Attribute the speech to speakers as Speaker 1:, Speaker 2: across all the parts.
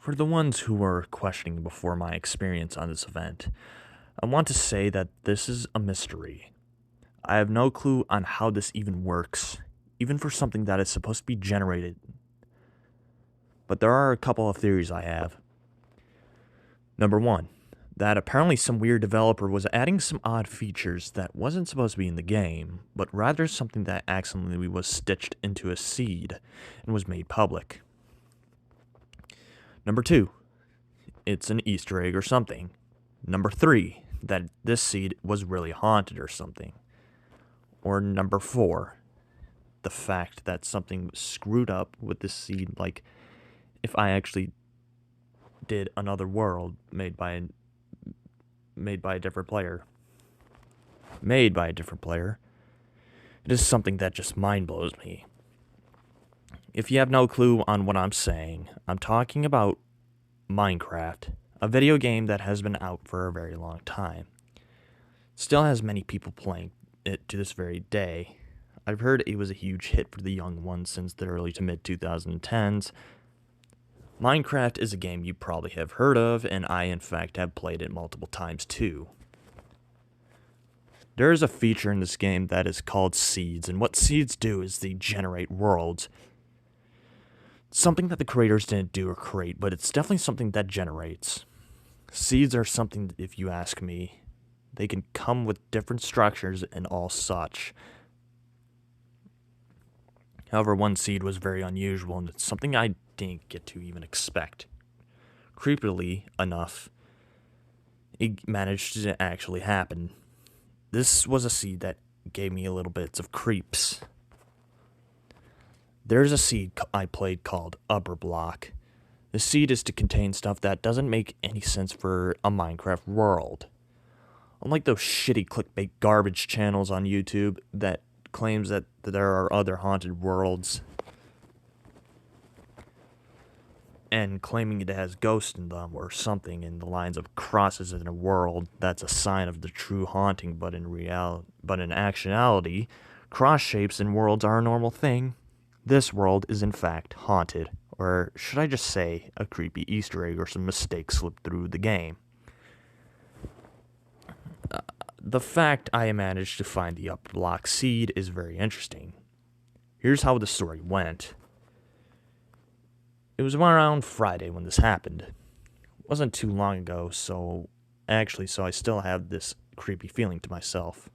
Speaker 1: For the ones who were questioning before my experience on this event, I want to say that this is a mystery. I have no clue on how this even works, even for something that is supposed to be generated. But there are a couple of theories I have. Number one, that apparently some weird developer was adding some odd features that wasn't supposed to be in the game, but rather something that accidentally was stitched into a seed and was made public. Number two, it's an Easter egg or something. Number three, that this seed was really haunted or something. Or number four, the fact that something screwed up with this seed, like if I actually did another world made by a different player. It is something that just mind blows me. If you have no clue on what I'm saying, I'm talking about Minecraft, a video game that has been out for a very long time. Still has many people playing it to this very day. I've heard it was a huge hit for the young ones since the early to mid 2010s. Minecraft is a game you probably have heard of, and I in fact have played it multiple times too. There is a feature in this game that is called seeds, and what seeds do is they generate worlds. Something that the creators didn't do or create, but it's definitely something that generates. Seeds are something, if you ask me, they can come with different structures and all such. However, one seed was very unusual, and it's something I didn't get to even expect. Creepily enough, it managed to actually happen. This was a seed that gave me a little bits of creeps. There's a seed I played called Upperblock. The seed is to contain stuff that doesn't make any sense for a Minecraft world. Unlike those shitty clickbait garbage channels on YouTube that claims that there are other haunted worlds and claiming it has ghosts in them or something in the lines of crosses in a world that's a sign of the true haunting, but in actuality, cross shapes in worlds are a normal thing. This world is in fact haunted, or should I just say a creepy Easter egg or some mistake slipped through the game. The fact I managed to find the Upperblock seed is very interesting. Here's how the story went. It was around Friday when this happened. It wasn't too long ago, so I still have this creepy feeling to myself.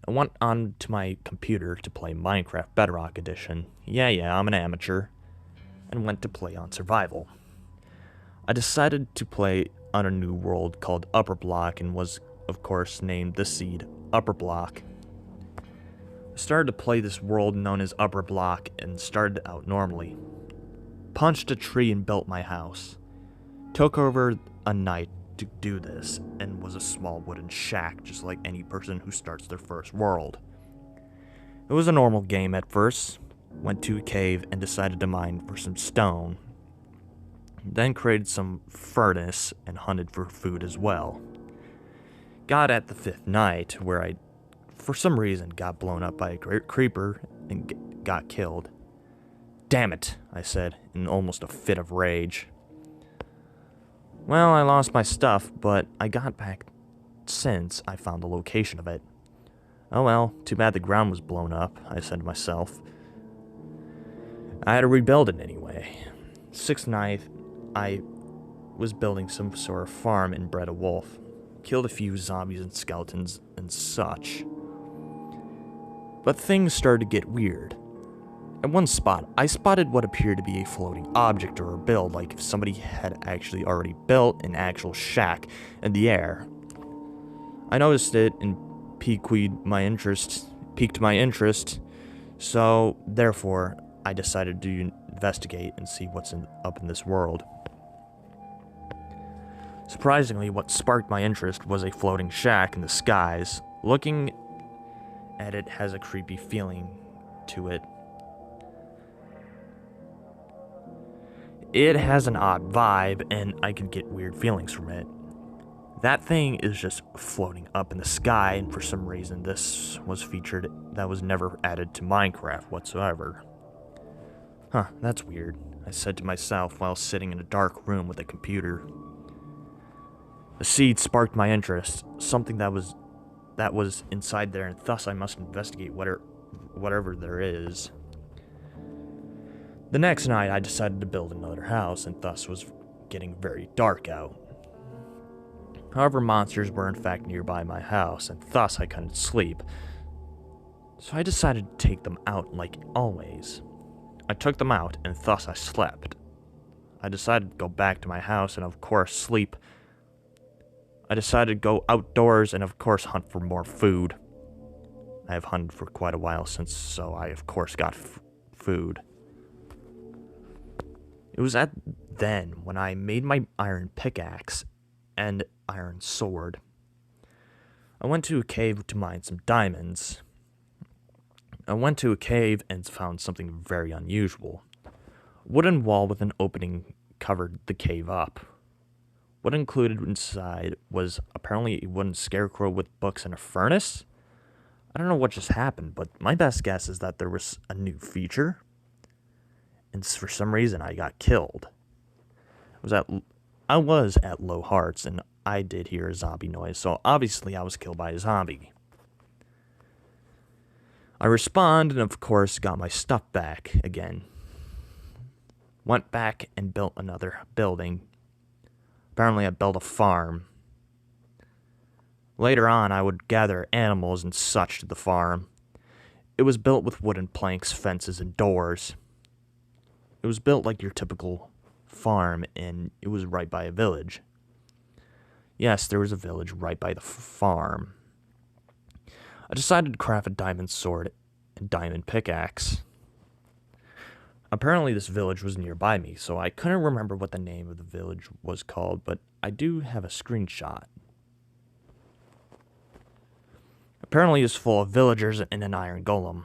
Speaker 1: I went onto my computer to play Minecraft Bedrock Edition. Yeah, I'm an amateur. And went to play on Survival. I decided to play on a new world called Upperblock and was, of course, named the seed Upperblock. I started to play this world known as Upperblock and started out normally. Punched a tree and built my house. Took over a night to do this and was a small wooden shack just like any person who starts their first world. It was a normal game at first. Went to a cave and decided to mine for some stone. Then created some furnace and hunted for food as well. Got at the fifth night where I, for some reason, got blown up by a creeper and got killed. Damn it, I said in almost a fit of rage. Well, I lost my stuff, but I got back since I found the location of it. Oh well, too bad the ground was blown up, I said to myself. I had to rebuild it anyway. Sixth night, I was building some sort of farm and bred a wolf. Killed a few zombies and skeletons and such. But things started to get weird. At one spot, I spotted what appeared to be a floating object or a build, like if somebody had actually already built an actual shack in the air. I noticed it and piqued my interest, so therefore I decided to investigate and see what's up in this world. Surprisingly, what sparked my interest was a floating shack in the skies. Looking at it has a creepy feeling to it. It has an odd vibe, and I can get weird feelings from it. That thing is just floating up in the sky, and for some reason this was featured that was never added to Minecraft whatsoever. Huh, that's weird, I said to myself while sitting in a dark room with a computer. The seed sparked my interest, something that was inside there, and thus I must investigate whatever there is. The next night, I decided to build another house, and thus was getting very dark out. However, monsters were in fact nearby my house, and thus I couldn't sleep. So I decided to take them out like always. I took them out, and thus I slept. I decided to go back to my house and of course sleep. I decided to go outdoors and of course hunt for more food. I have hunted for quite a while since, so I of course got food. It was at then when I made my iron pickaxe and iron sword. I went to a cave to mine some diamonds. I went to a cave and found something very unusual. A wooden wall with an opening covered the cave up. What included inside was apparently a wooden scarecrow with books and a furnace. I don't know what just happened, but my best guess is that there was a new feature. And for some reason, I got killed. I was at low hearts, and I did hear a zombie noise, so obviously I was killed by a zombie. I respawned and of course got my stuff back again. Went back and built another building. Apparently I built a farm. Later on I would gather animals and such to the farm. It was built with wooden planks, fences, and doors. It was built like your typical farm, and it was right by a village. Yes, there was a village right by the farm. I decided to craft a diamond sword and diamond pickaxe. Apparently this village was nearby me, so I couldn't remember what the name of the village was called, but I do have a screenshot. Apparently it's full of villagers and an iron golem.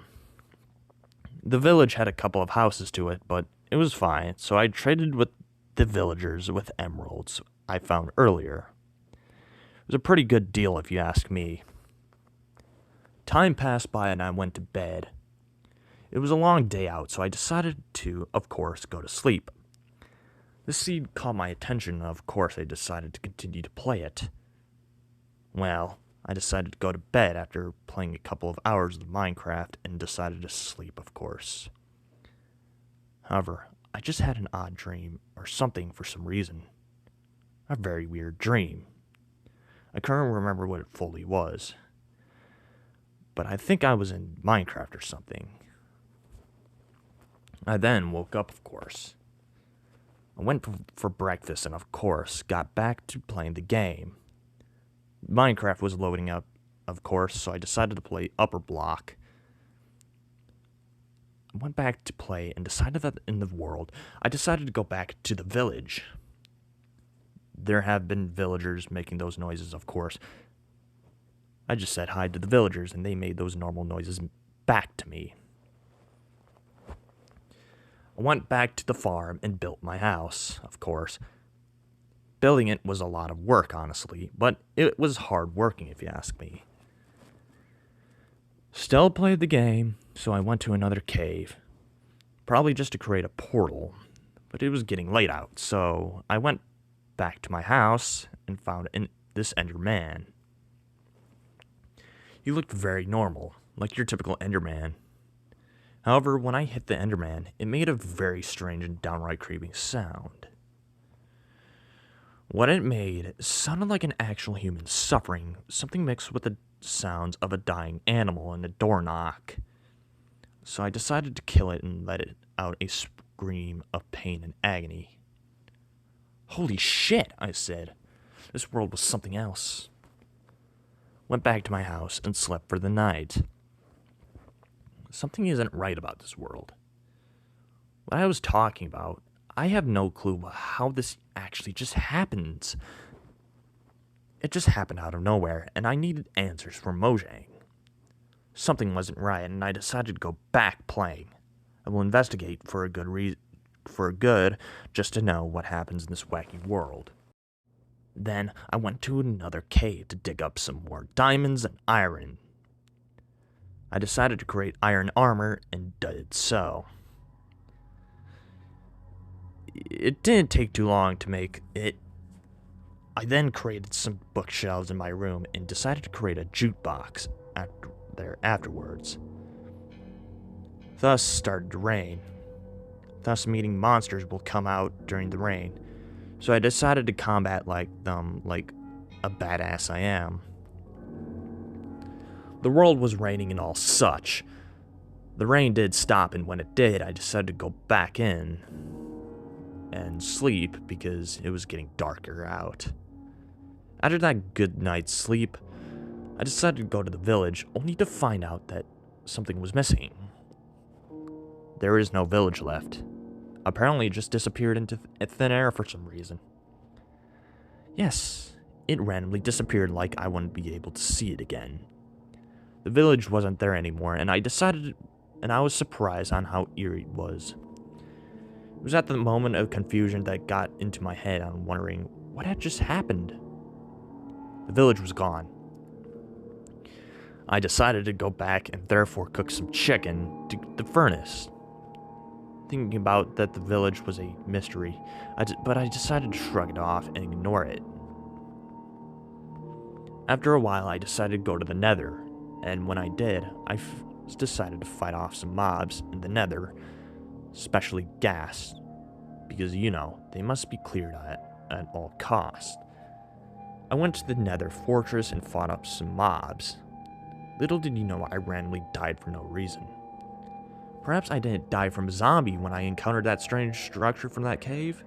Speaker 1: The village had a couple of houses to it, but it was fine, so I traded with the villagers with emeralds I found earlier. It was a pretty good deal if you ask me. Time passed by and I went to bed. It was a long day out, so I decided to, of course, go to sleep. The seed caught my attention, and of course I decided to continue to play it. Well, I decided to go to bed after playing a couple of hours of Minecraft and decided to sleep, of course. However, I just had an odd dream, or something for some reason. A very weird dream. I couldn't remember what it fully was. But I think I was in Minecraft or something. I then woke up, of course. I went for breakfast and, of course, got back to playing the game. Minecraft was loading up, of course, so I decided to play Upperblock. I went back to play and decided that in the world, I decided to go back to the village. There have been villagers making those noises, of course. I just said hi to the villagers, and they made those normal noises back to me. I went back to the farm and built my house, of course. Building it was a lot of work, honestly, but it was hard working if you ask me. Still played the game, so I went to another cave. Probably just to create a portal, but it was getting late out, so I went back to my house and found this Enderman. He looked very normal, like your typical Enderman. However, when I hit the Enderman, it made a very strange and downright creepy sound. What it made sounded like an actual human suffering, something mixed with the sounds of a dying animal and a door knock. So I decided to kill it and let it out a scream of pain and agony. Holy shit, I said. This world was something else. Went back to my house and slept for the night. Something isn't right about this world. What I was talking about, I have no clue how this actually just happens. It just happened out of nowhere, and I needed answers from Mojang. Something wasn't right, and I decided to go back playing. I will investigate for a good, just to know what happens in this wacky world. Then I went to another cave to dig up some more diamonds and iron. I decided to create iron armor and did so. It didn't take too long to make it. I then created some bookshelves in my room and decided to create a jukebox afterwards. Thus started to rain. Thus meeting monsters will come out during the rain. So I decided to combat them like a badass I am. The world was raining and all such. The rain did stop, and when it did, I decided to go back in and sleep because it was getting darker out. After that good night's sleep, I decided to go to the village, only to find out that something was missing. There is no village left. Apparently it just disappeared into thin air for some reason. Yes, it randomly disappeared like I wouldn't be able to see it again. The village wasn't there anymore, and I was surprised on how eerie it was. It was at the moment of confusion that got into my head on wondering what had just happened. The village was gone. I decided to go back and therefore cook some chicken to the furnace. Thinking about that the village was a mystery, but I decided to shrug it off and ignore it. After a while, I decided to go to the Nether, and when I did, I decided to fight off some mobs in the Nether, especially ghast, because, they must be cleared at all costs. I went to the Nether fortress and fought up some mobs. Little did you know I randomly died for no reason. Perhaps I didn't die from a zombie when I encountered that strange structure from that cave?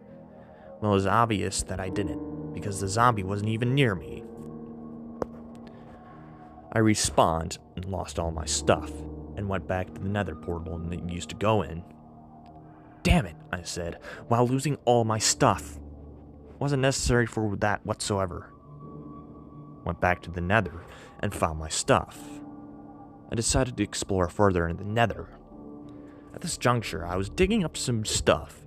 Speaker 1: Well, it was obvious that I didn't, because the zombie wasn't even near me. I respawned and lost all my stuff, and went back to the Nether portal that it used to go in. Damn it, I said, while losing all my stuff. Wasn't necessary for that whatsoever. Went back to the Nether and found my stuff. I decided to explore further in the Nether. At this juncture, I was digging up some stuff.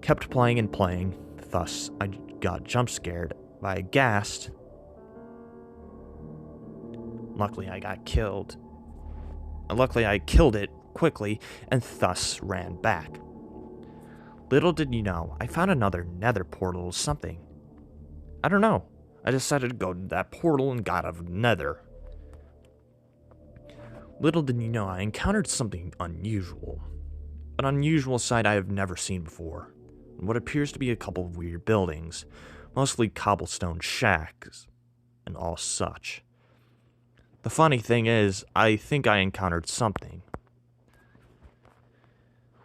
Speaker 1: Kept playing and playing, thus I got jump scared by a ghast. Luckily, I got killed. Luckily, I killed it quickly and thus ran back. Little did you know, I found another Nether portal or something. I don't know. I decided to go to that portal and got out of the Nether. Little did you know, I encountered something unusual. An unusual sight I have never seen before. What appears to be a couple of weird buildings, mostly cobblestone shacks, and all such. The funny thing is, I think I encountered something.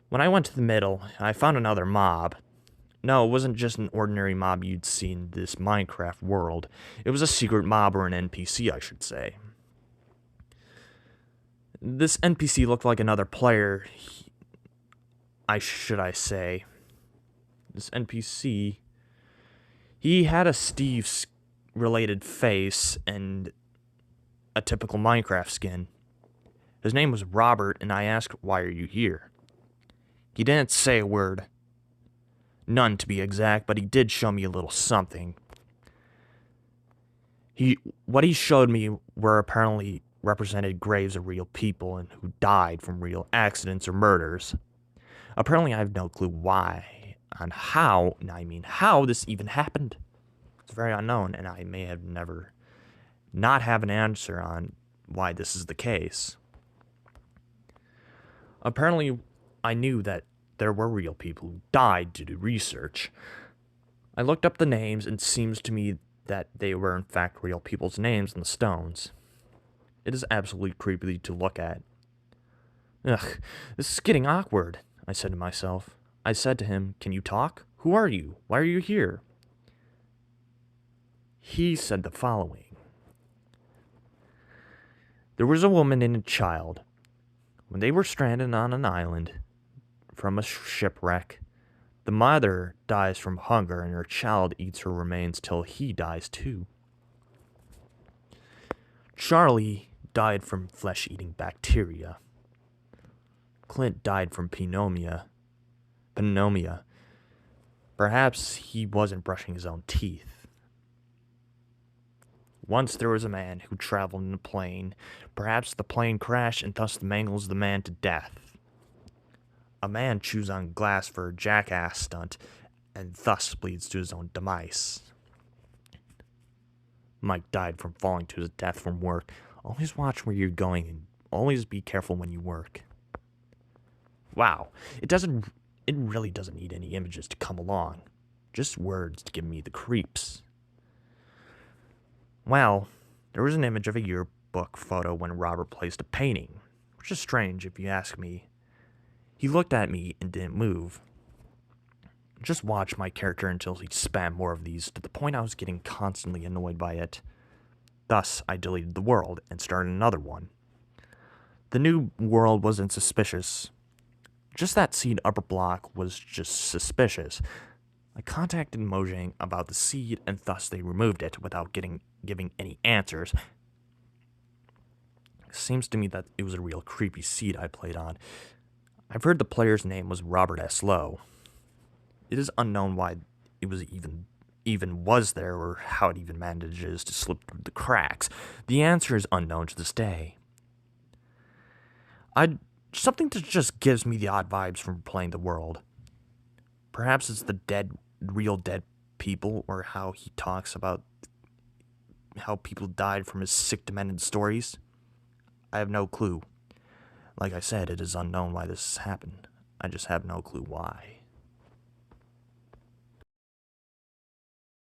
Speaker 1: When I went to the middle, I found another mob. No, it wasn't just an ordinary mob you'd see in this Minecraft world. It was a secret mob, or an NPC, I should say. This NPC looked like another player. This NPC, he had a Steve-related face and a typical Minecraft skin. His name was Robert, and I asked, "Why are you here?" He didn't say a word. None, to be exact, but he did show me a little something. What he showed me were apparently represented graves of real people and who died from real accidents or murders. Apparently, I have no clue why, on how, and I mean how this even happened. It's very unknown, and I may have never not have an answer on why this is the case. Apparently, I knew that there were real people who died due to research. I looked up the names, and it seems to me that they were in fact real people's names in the stones. It is absolutely creepy to look at. Ugh, this is getting awkward, I said to myself. I said to him, "Can you talk? Who are you? Why are you here?" He said the following. There was a woman and a child. When they were stranded on an island from a shipwreck, the mother dies from hunger and her child eats her remains till he dies too. Charlie died from flesh-eating bacteria. Clint died from pneumonia. Perhaps he wasn't brushing his own teeth. Once there was a man who traveled in a plane. Perhaps the plane crashed and thus mangles the man to death. A man chews on glass for a jackass stunt and thus bleeds to his own demise. Mike died from falling to his death from work. Always watch where you're going and always be careful when you work. Wow, it really doesn't need any images to come along. Just words to give me the creeps. Well, there was an image of a yearbook photo when Robert placed a painting, which is strange if you ask me. He looked at me and didn't move. Just watch my character until he spammed more of these to the point I was getting constantly annoyed by it. Thus, I deleted the world and started another one. The new world wasn't suspicious. Just that seed Upperblock was just suspicious. I contacted Mojang about the seed and thus they removed it without giving any answers. Seems to me that it was a real creepy seed I played on. I've heard the player's name was Robert S. Lowe. It is unknown why it was even was there or how it even manages to slip through the cracks. The answer is unknown to this day. Something that just gives me the odd vibes from playing the world. Perhaps it's the real dead people, or how he talks about how people died from his sick, demented stories. I have no clue. Like I said, it is unknown why this happened. I just have no clue why.